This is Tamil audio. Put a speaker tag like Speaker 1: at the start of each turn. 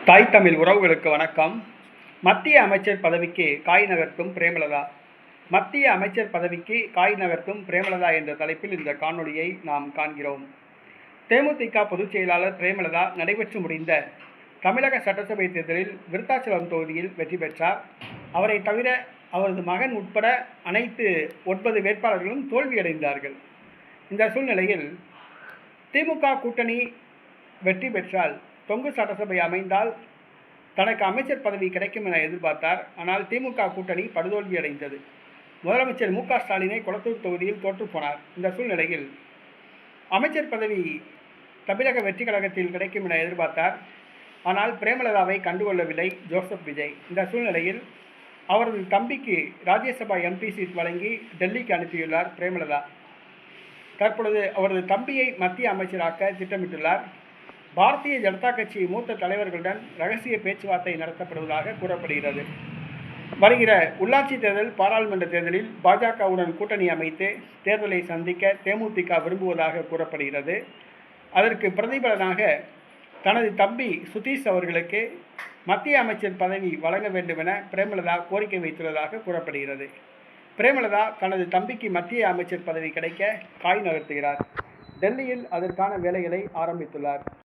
Speaker 1: தாய் தமிழ் உறவுகளுக்கு வணக்கம். மத்திய அமைச்சர் பதவிக்கு காய் நகர்த்தும் பிரேமலதா. மத்திய அமைச்சர் பதவிக்கு காய் நகர்த்தும் பிரேமலதா என்ற தலைப்பில் இந்த காணொளியை நாம் காண்கிறோம். தேமுதிக பொதுச் செயலாளர் பிரேமலதா நடைபெற்று முடிந்த தமிழக சட்டசபை தேர்தலில் விருத்தாச்சலம் தொகுதியில் வெற்றி பெற்றார். அவரை தவிர அவரது மகன் உட்பட அனைத்து 9 வேட்பாளர்களும் தோல்வியடைந்தார்கள். இந்த சூழ்நிலையில் திமுக கூட்டணி வெற்றி பெற்றால், தொங்கு சட்டசபை அமைந்தால் தனக்கு அமைச்சர் பதவி கிடைக்கும் என எதிர்பார்த்தார். ஆனால் திமுக கூட்டணி படுதோல்வி அடைந்தது. முதலமைச்சர் மு க ஸ்டாலினை கொளத்தூர் தொகுதியில் தோற்றுப்போனார். இந்த சூழ்நிலையில் அமைச்சர் பதவி தமிழக வெற்றி கழகத்தில் கிடைக்கும் என எதிர்பார்த்தார். ஆனால் பிரேமலதாவை கண்டுகொள்ளவில்லை ஜோசப் விஜய். இந்த சூழ்நிலையில் அவரது தம்பிக்கு ராஜ்யசபா எம்பி சீட் வழங்கி டெல்லிக்கு அனுப்பியுள்ளார் பிரேமலதா. தற்பொழுது அவரது தம்பியை மத்திய அமைச்சராக்க திட்டமிட்டுள்ளார். பாரதிய ஜனதா கட்சி மூத்த தலைவர்களுடன் ரகசிய பேச்சுவார்த்தை நடத்தப்படுவதாக கூறப்படுகிறது. வருகிற உள்ளாட்சி தேர்தல், பாராளுமன்ற தேர்தலில் பாஜகவுடன் கூட்டணி அமைத்து தேர்தலை சந்திக்க தேமுதிக விரும்புவதாக கூறப்படுகிறது. அதற்கு பிரதிபலனாக தனது தம்பி சுதீஷ் அவர்களுக்கு மத்திய அமைச்சர் பதவி வழங்க வேண்டும் என பிரேமலதா கோரிக்கை வைத்துள்ளதாக கூறப்படுகிறது. பிரேமலதா தனது தம்பிக்கு மத்திய அமைச்சர் பதவி கிடைக்க காய் நகர்த்துகிறார். டெல்லியில் அதற்கான வேலைகளை ஆரம்பித்துள்ளார்.